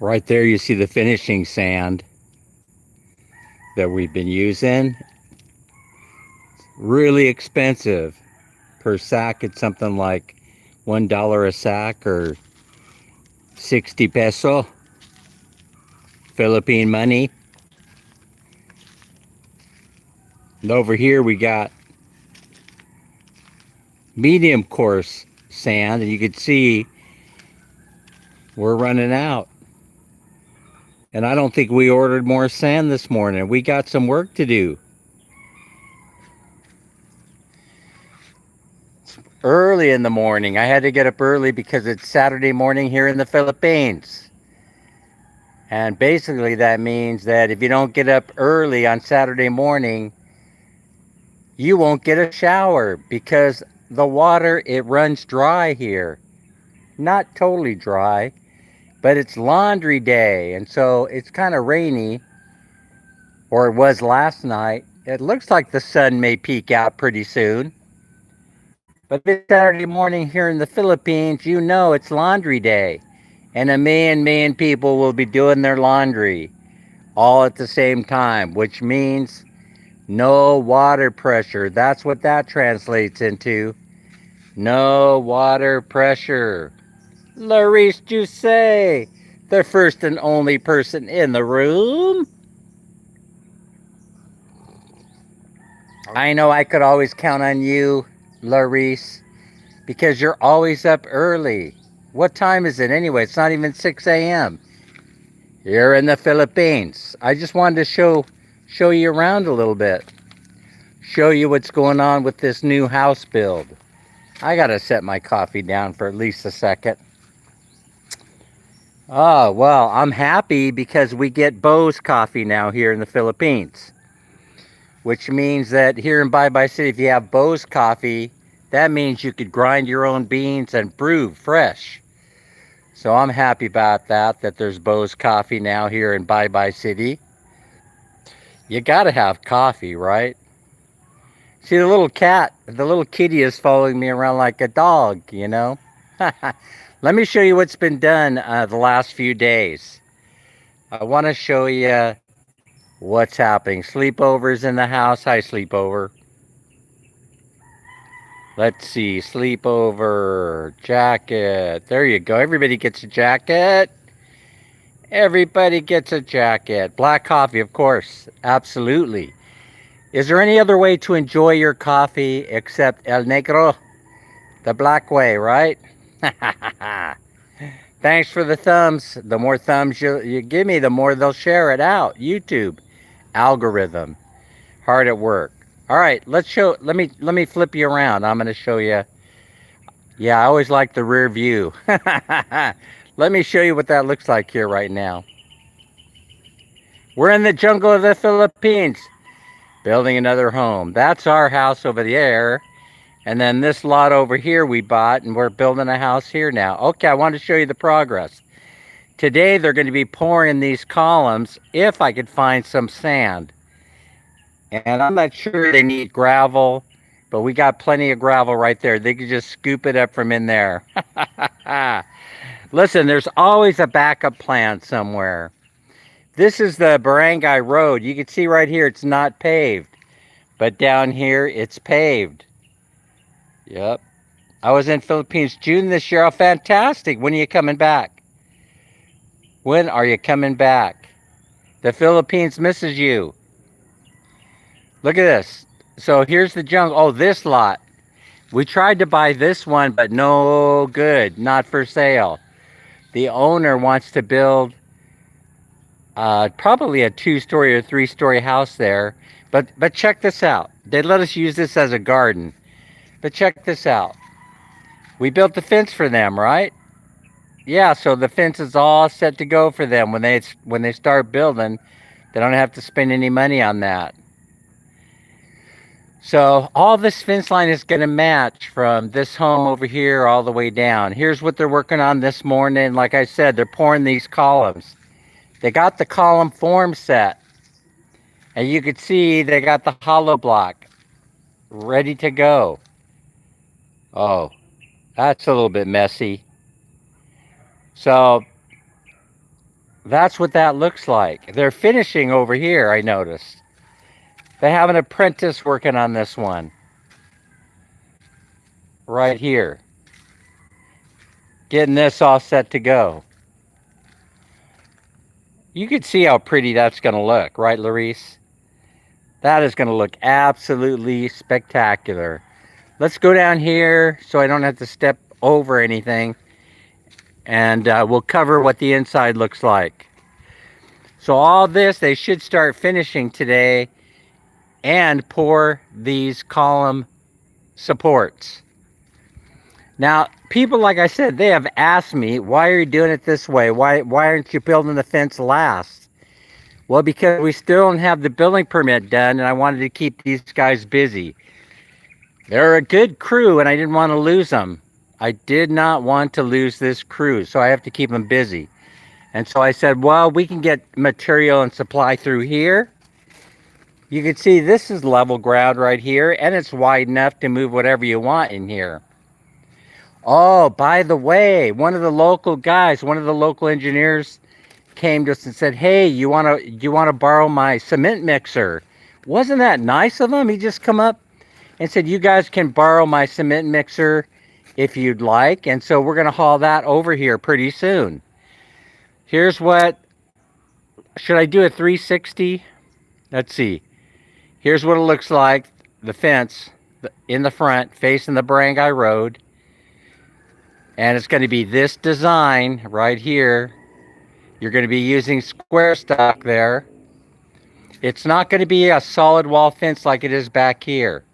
Right there you see the finishing sand that we've been using. Really expensive. Per sack it's something like $1 a sack or 60 peso Philippine money. And over here we got medium coarse sand, and you can see we're running out. And I don't think we ordered more sand this morning. We got some work to do. Early in the morning. I had to get up early because it's Saturday morning here in the Philippines. And basically that means that if you don't get up early on Saturday morning, you won't get a shower because the water, it runs dry here. Not totally dry, but it's laundry day, and so it's kind of rainy, or it was last night. It looks like the sun may peek out pretty soon. But if it's Saturday morning here in the Philippines, you know it's laundry day. And a million people will be doing their laundry all at the same time, which means no water pressure. That's what that translates into. No water pressure. Larice Jusse, the first and only person in the room. I know I could always count on you, Larice, because you're always up early. What time is it anyway? It's not even 6 a.m. You're in the Philippines. I just wanted to show you around a little bit. Show you what's going on with this new house build. I gotta set my coffee down for at least a second. Oh, well, I'm happy because we get Bose coffee now here in the Philippines. Which means that here in Bye Bye City, if you have Bose coffee, that means you could grind your own beans and brew fresh. So I'm happy about that there's Bose coffee now here in Bye Bye City. You gotta have coffee, right? See, the little cat, the little kitty is following me around like a dog, you know? Let me show you what's been done the last few days. I want to show you what's happening. Sleepovers in the house. Hi, sleepover. Let's see. Sleepover. Jacket. There you go. Everybody gets a jacket. Everybody gets a jacket. Black coffee, of course. Absolutely. Is there any other way to enjoy your coffee except el negro? The black way, right? Thanks for the thumbs. The more thumbs you give me, the more they'll share it out. YouTube algorithm, hard at work. All right, let me flip you around. I'm going to show you. Yeah, I always like the rear view. Let me show you what that looks like here right now. We're in the jungle of the Philippines, building another home. That's our house over there. And then this lot over here we bought, and we're building a house here now. Okay, I want to show you the progress. Today they're going to be pouring these columns if I could find some sand. And I'm not sure they need gravel, but we got plenty of gravel right there. They could just scoop it up from in there. Listen, there's always a backup plan somewhere. This is the Barangay Road. You can see right here it's not paved, but down here it's paved. Yep. I was in Philippines June this year. Oh, fantastic. When are you coming back? When are you coming back? The Philippines misses you. Look at this. So here's the jungle. Oh, this lot. We tried to buy this one, but no good. Not for sale. The owner wants to build probably a 2-story or 3-story house there. But check this out. They let us use this as a garden. But check this out. We built the fence for them, right? Yeah, so the fence is all set to go for them. When they start building, they don't have to spend any money on that. So all this fence line is going to match from this home over here all the way down. Here's what they're working on this morning. Like I said, they're pouring these columns. They got the column form set. And you could see they got the hollow block ready to go. Oh, that's a little bit messy. So That's what that looks like. They're finishing over here, I noticed. They have an apprentice working on this one. Right here. Getting this all set to go. You can see how pretty that's going to look, right, Larice? That is going to look absolutely spectacular. Let's go down here so I don't have to step over anything. And we'll cover what the inside looks like. So all this, they should start finishing today and pour these column supports. Now, people, like I said, they have asked me, why are you doing it this way? Why aren't you building the fence last? Well, because we still don't have the building permit done, and I wanted to keep these guys busy. They're a good crew, and I didn't want to lose them. I did not want to lose this crew, so I have to keep them busy. And so I said, well, we can get material and supply through here. You can see this is level ground right here, and it's wide enough to move whatever you want in here. Oh, by the way, one of the local guys, one of the local engineers came to us and said, hey, you want to borrow my cement mixer? Wasn't that nice of him? He just come up and said, you guys can borrow my cement mixer if you'd like. And so we're going to haul that over here pretty soon. Here's what, should I do a 360? Let's see. Here's what it looks like. The fence in the front facing the Barangay Road. And it's going to be this design right here. You're going to be using square stock there. It's not going to be a solid wall fence like it is back here.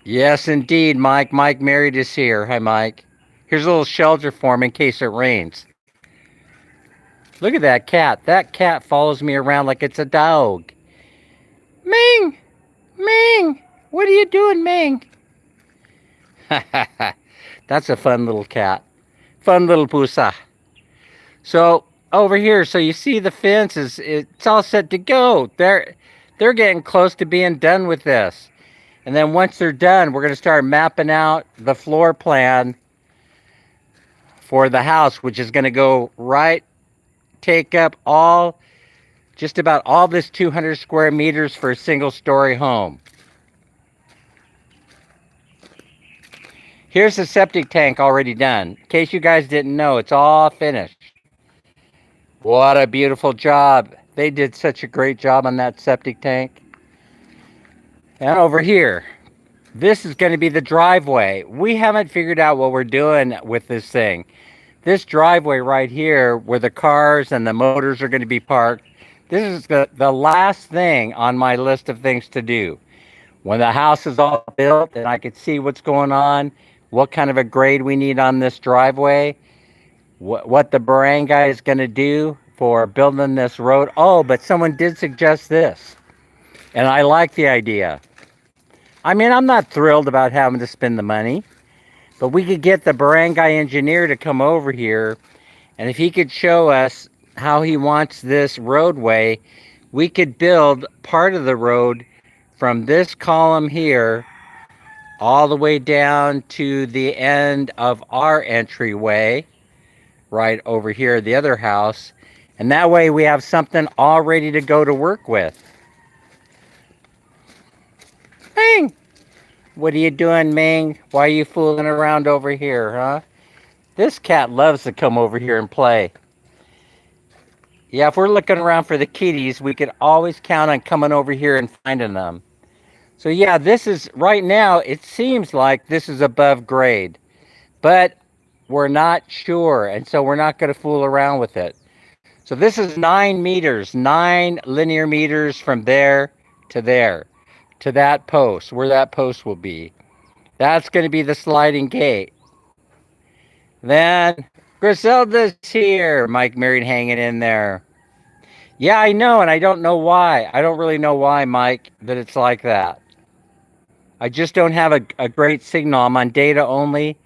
Yes, indeed, Mike. Mike Married is here. Hi, Mike. Here's a little shelter for him in case it rains. Look at that cat. That cat follows me around like it's a dog. Ming! Ming! What are you doing, Ming? That's a fun little cat. Fun little pusa. So, over here, so you see the fence it's all set to go. They're getting close to being done with this. And then once they're done, we're going to start mapping out the floor plan for the house, which is going to go right, take up just about all this 200 square meters for a single story home. Here's the septic tank already done. In case you guys didn't know, it's all finished. What a beautiful job. They did such a great job on that septic tank. And over here, this is going to be the driveway. We haven't figured out what we're doing with this thing. This driveway right here, where the cars and the motors are going to be parked, this is the last thing on my list of things to do. When the house is all built and I can see what's going on, what kind of a grade we need on this driveway, what the barangay is going to do for building this road. Oh, but someone did suggest this, and I like the idea. I mean, I'm not thrilled about having to spend the money, but we could get the barangay engineer to come over here, and if he could show us how he wants this roadway, we could build part of the road from this column here all the way down to the end of our entryway, right over here, the other house, and that way we have something all ready to go to work with. Ming! What are you doing, Ming? Why are you fooling around over here, huh? This cat loves to come over here and play. Yeah, if we're looking around for the kitties, we could always count on coming over here and finding them. So yeah, this is, right now, it seems like this is above grade. But we're not sure, and so we're not going to fool around with it. So this is 9 meters, 9 linear meters from there, to that post, where that post will be. That's going to be the sliding gate. Then Griselda's here. Mike Married hanging in there. Yeah, I know, and I don't know why. I don't really know why, Mike, that it's like that. I just don't have a great signal. I'm on data only.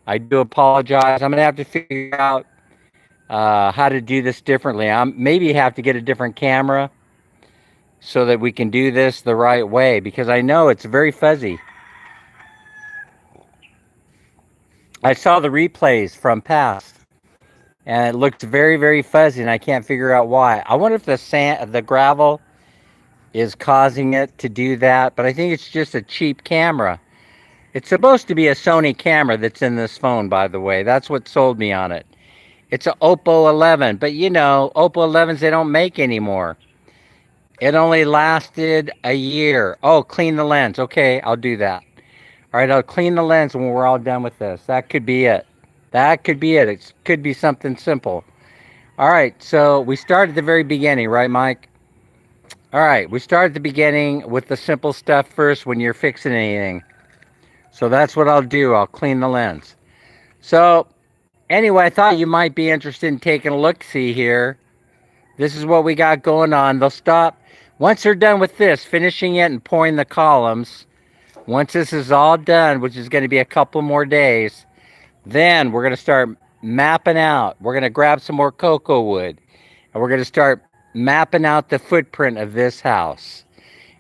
I do apologize. I'm going to have to figure out how to do this differently. Maybe have to get a different camera so that we can do this the right way, because I know it's very fuzzy. I saw the replays from past, and it looked very, very fuzzy, and I can't figure out why. I wonder if the gravel is causing it to do that, but I think it's just a cheap camera. It's supposed to be a Sony camera that's in this phone, by the way. That's what sold me on it. It's an Oppo 11, but you know, Oppo 11s they don't make anymore. It only lasted a year. Oh, clean the lens. Okay, I'll do that. All right, I'll clean the lens when we're all done with this. That could be it. That could be it. It could be something simple. All right, so we start at the very beginning, right, Mike? All right, we start at the beginning with the simple stuff first when you're fixing anything. So that's what I'll do. I'll clean the lens. So anyway, I thought you might be interested in taking a look-see here. This is what we got going on. They'll stop. Once they're done with this, finishing it and pouring the columns, once this is all done, which is going to be a couple more days, then we're going to start mapping out. We're going to grab some more cocoa wood, and we're going to start mapping out the footprint of this house.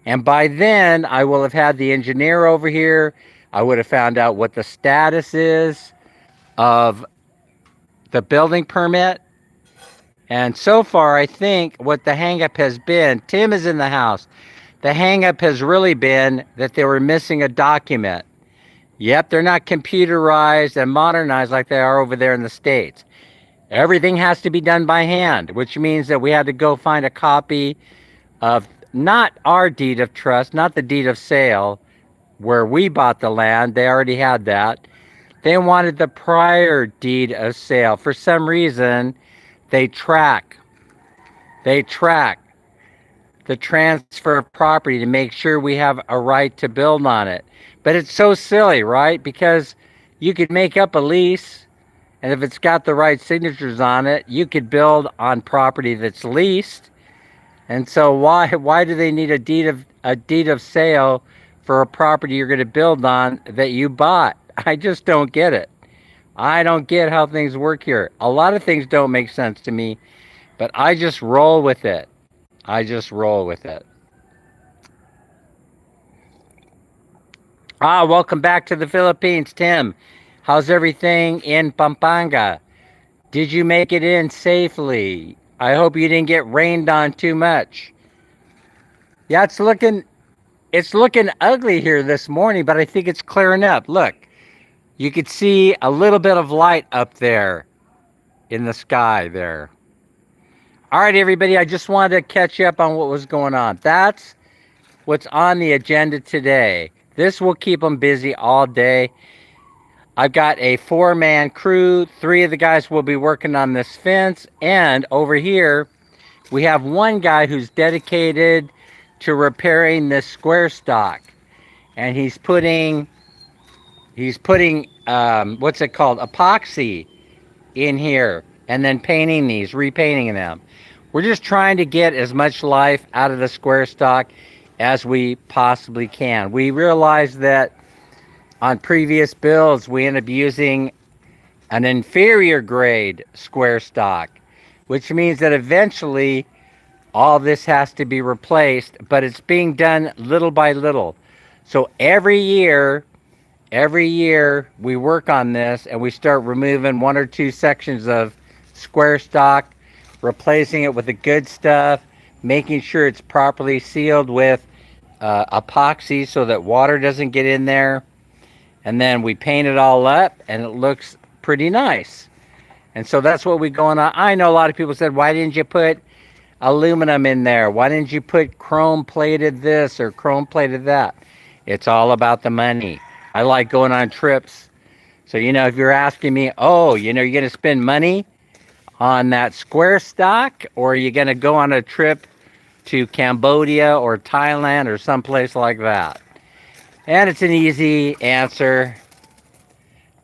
And by then, I will have had the engineer over here. I would have found out what the status is of the building permit. And so far, I think what the hangup has been, Tim is in the house. The hangup has really been that they were missing a document. Yep, they're not computerized and modernized like they are over there in the States. Everything has to be done by hand, which means that we had to go find a copy of not our deed of trust, not the deed of sale, where we bought the land. They already had that. They wanted the prior deed of sale. For some reason, they track the transfer of property to make sure we have a right to build on it. But it's so silly, right? Because you could make up a lease, and if it's got the right signatures on it, you could build on property that's leased. And so why do they need a deed of sale for a property you're going to build on that you bought? I just don't get it. I don't get how things work here. A lot of things don't make sense to me, but I just roll with it. I just roll with it. Welcome back to the Philippines, Tim. How's everything in Pampanga? Did you make it in safely? I hope you didn't get rained on too much. Yeah, it's looking ugly here this morning, but I think it's clearing up. Look, you could see a little bit of light up there in the sky there. All right, everybody, I just wanted to catch you up on what was going on. That's what's on the agenda today. This will keep them busy all day. I've got a 4-man crew. 3 of the guys will be working on this fence. And over here, we have one guy who's dedicated to repairing this square stock. And he's putting what's it called? Epoxy in here. And then painting these, repainting them. We're just trying to get as much life out of the square stock as we possibly can. We realize that on previous builds, we end up using an inferior grade square stock, which means that eventually all this has to be replaced, but it's being done little by little. So every year we work on this and we start removing 1 or 2 sections of square stock, replacing it with the good stuff, making sure it's properly sealed with epoxy so that water doesn't get in there. And then we paint it all up and it looks pretty nice. And so that's what we're going on. I know a lot of people said, why didn't you put aluminum in there? Why didn't you put chrome plated this or chrome plated that? It's all about the money. I like going on trips. So, if you're asking me, you're going to spend money on that square stock, or are you going to go on a trip to Cambodia or Thailand or someplace like that? And it's an easy answer,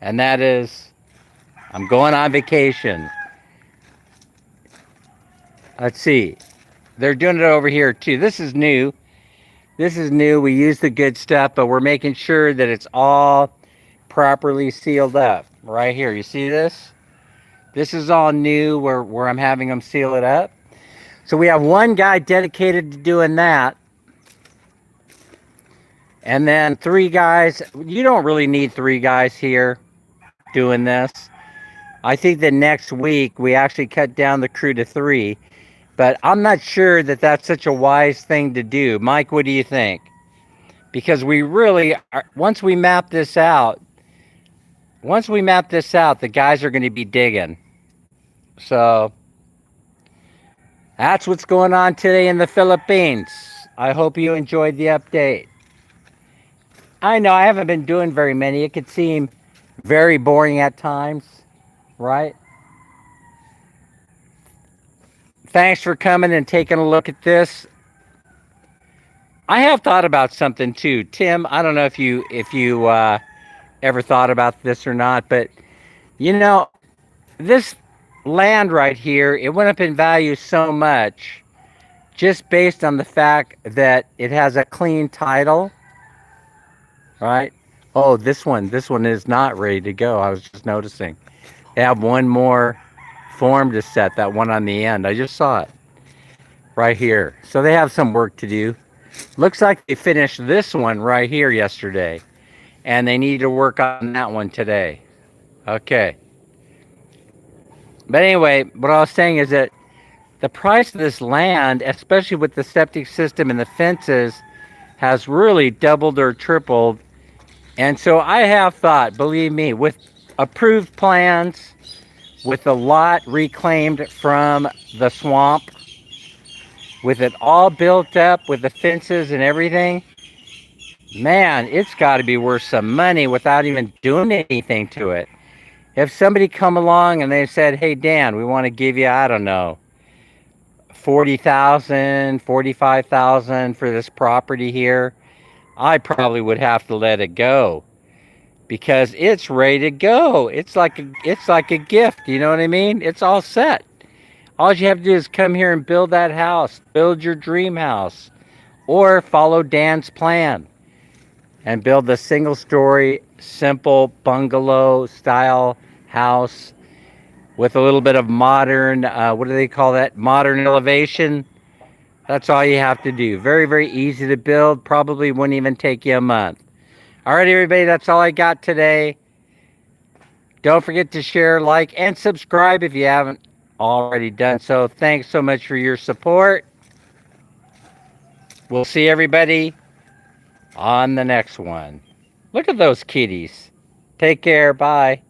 and that is, I'm going on vacation. Let's see. They're doing it over here too. This is new. We use the good stuff, but we're making sure that it's all properly sealed up. Right here, you see this? This is all new where I'm having them seal it up. So we have one guy dedicated to doing that. And then 3 guys. You don't really need 3 guys here. doing this. I think that next week we actually cut down the crew to 3, but I'm not sure that that's such a wise thing to do. Mike, what do you think? Because we really are, once we map this out, the guys are going to be digging. So that's what's going on today in the Philippines. I hope you enjoyed the update. I know I haven't been doing very many. It could seem very boring at times, right? Thanks for coming and taking a look at this. I have thought about something too, Tim. I don't know if you ever thought about this or not, but you know, this land right here, it went up in value so much just based on the fact that it has a clean title, right? Oh, this one is not ready to go. I was just noticing. They have one more form to set, that one on the end. I just saw it right here. So they have some work to do. Looks like they finished this one right here yesterday, and they need to work on that one today. Okay. But anyway, what I was saying is that the price of this land, especially with the septic system and the fences, has really doubled or tripled. And so I have thought, believe me, with approved plans, with the lot reclaimed from the swamp, with it all built up, with the fences and everything, man, it's got to be worth some money without even doing anything to it. If somebody come along and they said, hey, Dan, we want to give you, I don't know, 40,000, 45,000 for this property here, I probably would have to let it go because it's ready to go. It's like a gift, you know what I mean? It's all set. All you have to do is come here and build that house, build your dream house, or follow Dan's plan and build a single-story, simple bungalow-style house with a little bit of modern, what do they call that? Modern elevation. That's all you have to do. Very, very easy to build. Probably wouldn't even take you a month. All right, everybody, that's all I got today. Don't forget to share, like, and subscribe if you haven't already done so. Thanks so much for your support. We'll see everybody on the next one. Look at those kitties. Take care. Bye.